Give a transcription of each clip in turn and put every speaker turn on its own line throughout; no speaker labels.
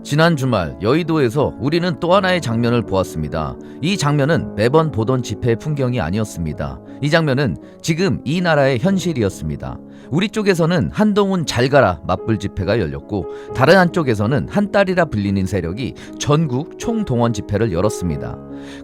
지난 주말 여의도에서 우리는 또 하나의 장면을 보았습니다. 이 장면은 매번 보던 집회의 풍경이 아니었습니다. 이 장면은 지금 이 나라의 현실이었습니다. 우리 쪽에서는 한동훈 잘 가라 맞불 집회가 열렸고, 다른 한쪽에서는 한딸이라 불리는 세력이 전국 총동원 집회를 열었습니다.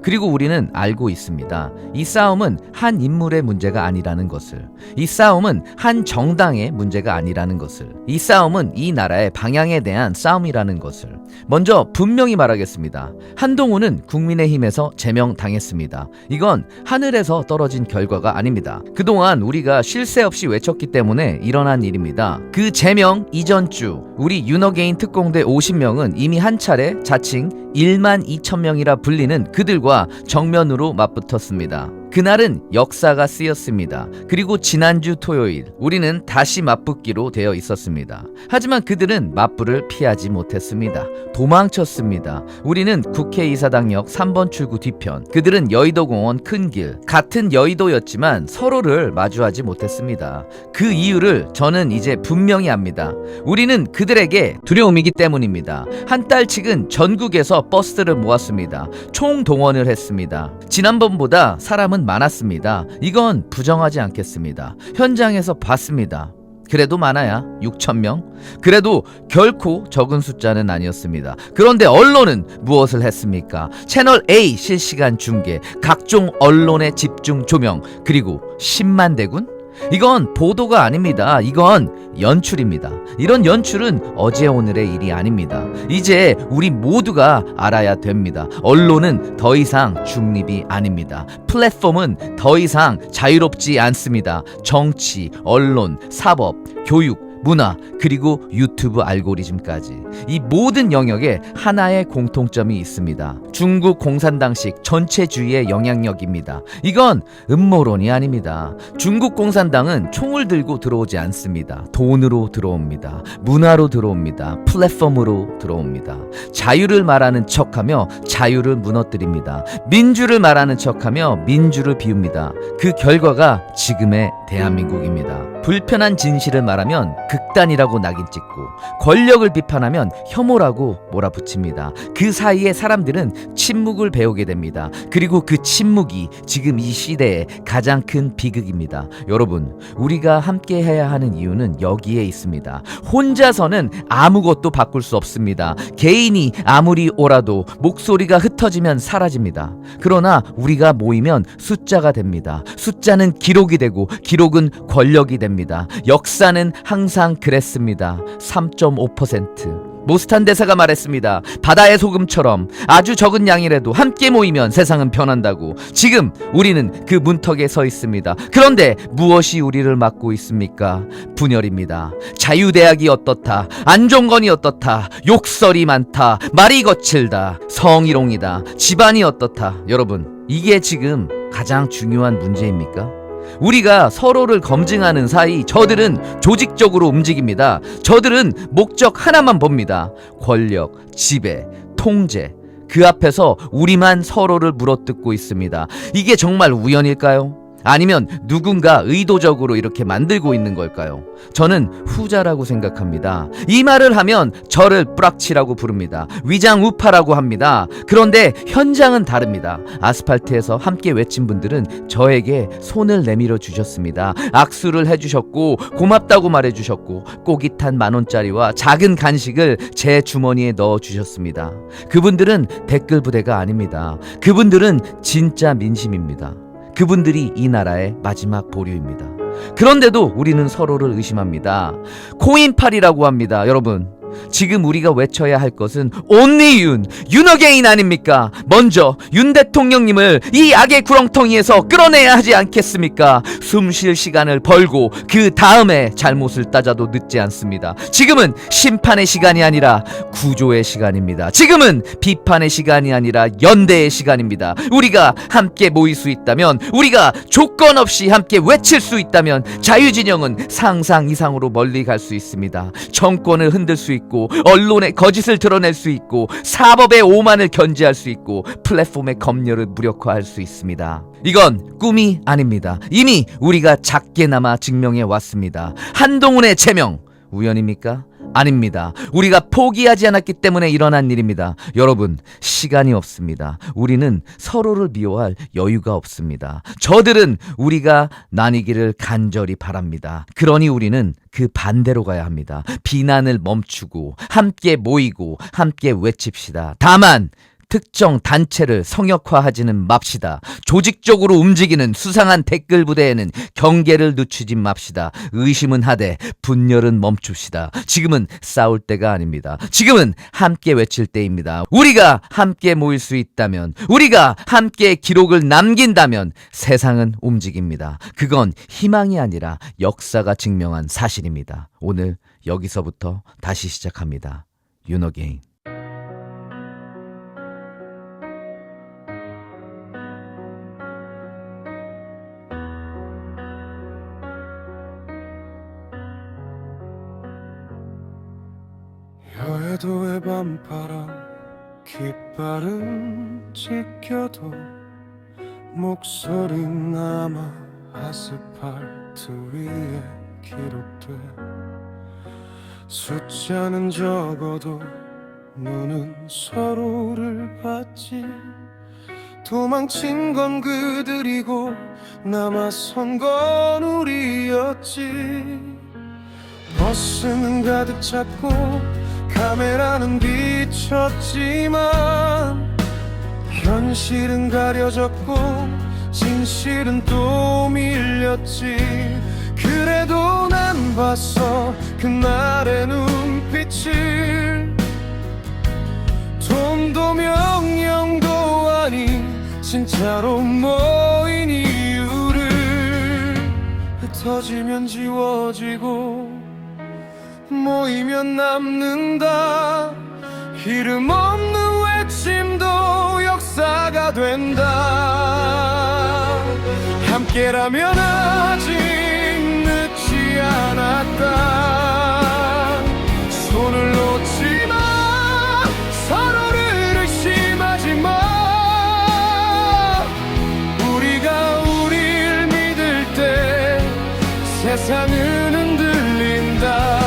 그리고 우리는 알고 있습니다. 이 싸움은 한 인물의 문제가 아니라는 것을, 이 싸움은 한 정당의 문제가 아니라는 것을, 이 싸움은 이 나라의 방향에 대한 싸움이라는 것을 먼저 분명히 말하겠습니다. 한동훈은 국민의힘에서 제명당했습니다. 이건 하늘에서 떨어진 결과가 아닙니다. 그동안 우리가 쉴 새 없이 외쳤기 때문에 일어난 일입니다. 그 제명 이전 주 우리 윤어게인 특공대 50명은 이미 한 차례 자칭 1만 2천 명이라 불리는 그들과 정면으로 맞붙었습니다. 그날은 역사가 쓰였습니다. 그리고 지난주 토요일 우리는 다시 맞붙기로 되어 있었습니다. 하지만 그들은 맞불을 피하지 못했습니다. 도망쳤습니다. 우리는 국회의사당역 3번 출구 뒤편, 그들은 여의도공원 큰 길, 같은 여의도였지만 서로를 마주하지 못했습니다. 그 이유를 저는 이제 분명히 압니다. 우리는 그들에게 두려움이기 때문입니다. 한달 측은 전국에서 버스를 모았습니다. 총동원을 했습니다. 지난번보다 사람은 많았습니다. 이건 부정하지 않겠습니다. 현장에서 봤습니다. 그래도 많아야 6,000명? 그래도 결코 적은 숫자는 아니었습니다. 그런데 언론은 무엇을 했습니까? 채널 A 실시간 중계, 각종 언론의 집중 조명, 그리고 10만 대군? 이건 보도가 아닙니다. 이건 연출입니다. 이런 연출은 어제 오늘의 일이 아닙니다. 이제 우리 모두가 알아야 됩니다. 언론은 더 이상 중립이 아닙니다. 플랫폼은 더 이상 자유롭지 않습니다. 정치, 언론, 사법, 교육, 문화, 그리고 유튜브 알고리즘까지 이 모든 영역에 하나의 공통점이 있습니다. 중국 공산당식 전체주의의 영향력입니다. 이건 음모론이 아닙니다. 중국 공산당은 총을 들고 들어오지 않습니다. 돈으로 들어옵니다. 문화로 들어옵니다. 플랫폼으로 들어옵니다. 자유를 말하는 척하며 자유를 무너뜨립니다. 민주를 말하는 척하며 민주를 비웁니다. 그 결과가 지금의 대한민국입니다. 불편한 진실을 말하면 극단이라고 낙인 찍고, 권력을 비판하면 혐오라고 몰아붙입니다. 그 사이에 사람들은 침묵을 배우게 됩니다. 그리고 그 침묵이 지금 이 시대의 가장 큰 비극입니다. 여러분, 우리가 함께 해야 하는 이유는 여기에 있습니다. 혼자서는 아무것도 바꿀 수 없습니다. 개인이 아무리 옳아도 목소리가 흩어지면 사라집니다. 그러나 우리가 모이면 숫자가 됩니다. 숫자는 기록이 되고, 기록은 권력이 됩니다. 역사는 항상 그랬습니다. 3.5%. 모스탄 대사가 말했습니다. 바다의 소금처럼 아주 적은 양이라도 함께 모이면 세상은 변한다고. 지금 우리는 그 문턱에 서 있습니다. 그런데 무엇이 우리를 막고 있습니까? 분열입니다. 자유대학이 어떻다, 안종건이 어떻다, 욕설이 많다, 말이 거칠다, 성희롱이다, 집안이 어떻다. 여러분, 이게 지금 가장 중요한 문제입니까? 우리가 서로를 검증하는 사이 저들은 조직적으로 움직입니다. 저들은 목적 하나만 봅니다. 권력, 지배, 통제. 그 앞에서 우리만 서로를 물어뜯고 있습니다. 이게 정말 우연일까요? 아니면 누군가 의도적으로 이렇게 만들고 있는 걸까요? 저는 후자라고 생각합니다. 이 말을 하면 저를 뿌락치라고 부릅니다. 위장 우파라고 합니다. 그런데 현장은 다릅니다. 아스팔트에서 함께 외친 분들은 저에게 손을 내밀어 주셨습니다. 악수를 해주셨고, 고맙다고 말해주셨고, 꼬깃한 10,000원짜리와 작은 간식을 제 주머니에 넣어 주셨습니다. 그분들은 댓글 부대가 아닙니다. 그분들은 진짜 민심입니다. 그분들이 이 나라의 마지막 보류입니다. 그런데도 우리는 서로를 의심합니다. 코인팔이라고 합니다. 여러분, 지금 우리가 외쳐야 할 것은 only 윤 어게인 아닙니까? 먼저 윤 대통령님을 이 악의 구렁텅이에서 끌어내야 하지 않겠습니까? 숨 쉴 시간을 벌고 그 다음에 잘못을 따져도 늦지 않습니다. 지금은 심판의 시간이 아니라 구조의 시간입니다. 지금은 비판의 시간이 아니라 연대의 시간입니다. 우리가 함께 모일 수 있다면, 우리가 조건 없이 함께 외칠 수 있다면 자유진영은 상상 이상으로 멀리 갈 수 있습니다. 정권을 흔들 수 있고, 언론의 거짓을 드러낼 수 있고, 사법의 오만을 견제할 수 있고, 플랫폼의 검열을 무력화할 수 있습니다. 이건 꿈이 아닙니다. 이미 우리가 작게나마 증명해 왔습니다. 한동훈의 제명 우연입니까? 아닙니다. 우리가 포기하지 않았기 때문에 일어난 일입니다. 여러분, 시간이 없습니다. 우리는 서로를 미워할 여유가 없습니다. 저들은 우리가 나뉘기를 간절히 바랍니다. 그러니 우리는 그 반대로 가야 합니다. 비난을 멈추고 함께 모이고 함께 외칩시다. 다만 특정 단체를 성역화하지는 맙시다. 조직적으로 움직이는 수상한 댓글 부대에는 경계를 늦추지 맙시다. 의심은 하되 분열은 멈춥시다. 지금은 싸울 때가 아닙니다. 지금은 함께 외칠 때입니다. 우리가 함께 모일 수 있다면, 우리가 함께 기록을 남긴다면 세상은 움직입니다. 그건 희망이 아니라 역사가 증명한 사실입니다. 오늘 여기서부터 다시 시작합니다. 윤어게인.
여의도의 밤바람 깃발은 찢겨도 목소린 남아 아스팔트 위에 기록돼. 숫자는 적어도 눈은 서로를 봤지. 도망친 건 그들이고 남아선 건 우리였지. 버스는 가득 찼고 카메라는 비쳤지만 현실은 가려졌고 진실은 또 밀렸지. 그래도 난 봤어 그날의 눈빛을. 돈도 명령도 아닌 진짜로 모인 이유를. 흩어지면 지워지고 모이면 남는다. 이름 없는 외침도 역사가 된다. 함께라면 아직 늦지 않았다. 손을 놓지 마. 서로를 의심하지 마. 우리가 우릴 믿을 때 세상은 흔들린다.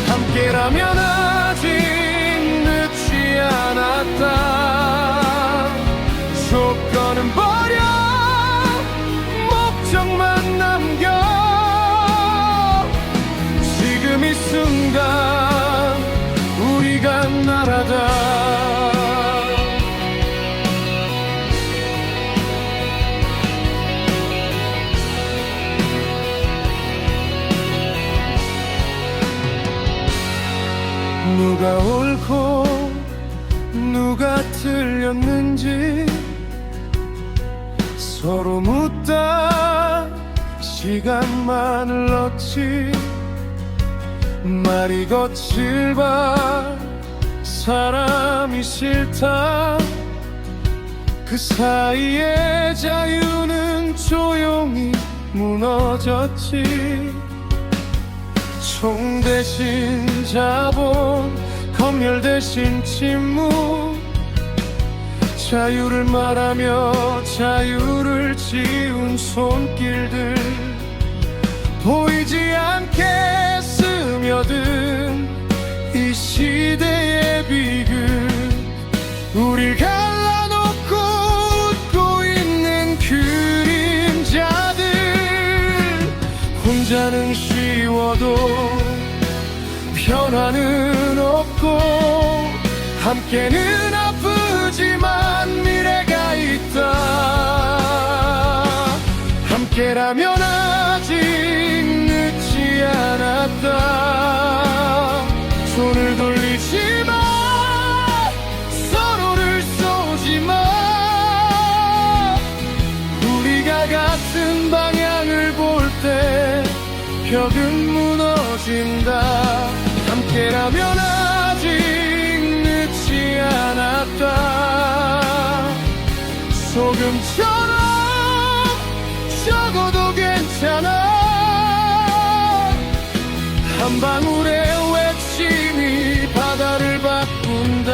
함께라면 아직 늦지 않았다. 조건은 버려 목적만 남겨. 지금 이 순간 우리가 나라다. 누가 옳고 누가 틀렸는지 서로 묻다 시간만 흘렀지. 말이 거칠 바 사람이 싫다. 그 사이에 자유는 조용히 무너졌지. 총 대신 자본, 검열 대신 침묵. 자유를 말하며 자유를 지운 손길들. 보이지 않게 스며든 이 시대의 비극. 우릴 갈라놓고 웃고 있는 그림자들. 혼자는 쉬워도 변화는 없고 함께는 아프지만 미래가 있다. 함께라면 아직 늦지 않았다. 손을 돌리지 마. 서로를 쏘지 마. 우리가 같은 방향을 볼 때 벽은 무너진다. 함께라면 아직 늦지 않았다. 소금처럼 적어도 괜찮아. 한 방울의 외침이 바다를 바꾼다.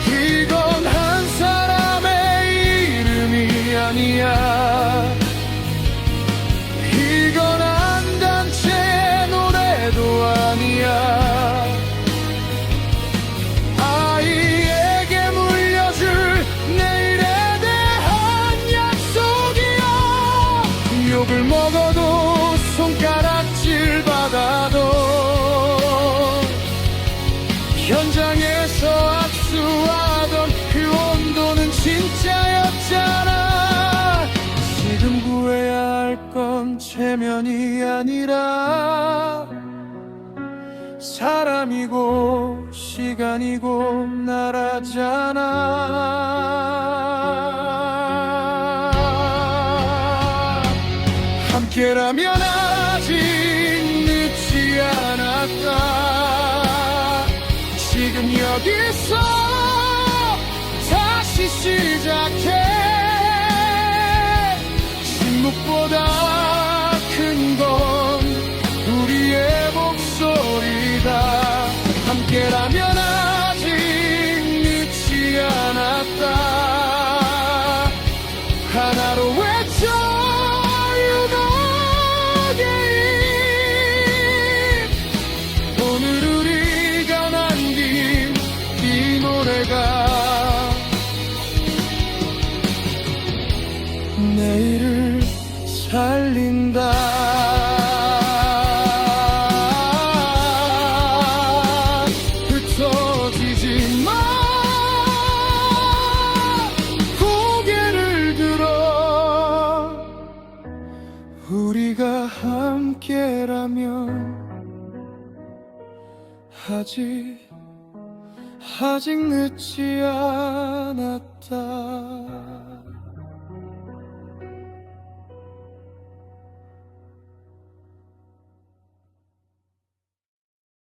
이건 한 사람의 이름이 아니야. 이건 한 단체의 노래도 아니라 사람이고 시간이고 나라잖아. 함께라면 아직 늦지 않았다. 지금 여기서 다시 시작해. 침묵보다 큰 건 우리의 목소리다. 함께라면 아직 늦지 않았다. 하나로 외쳐 유노게임. 오늘 우리가 남긴 이 노래가 내일을 살린다. 흩어지지 마. 고개를 들어. 우리가 함께라면 아직 늦지 않았다.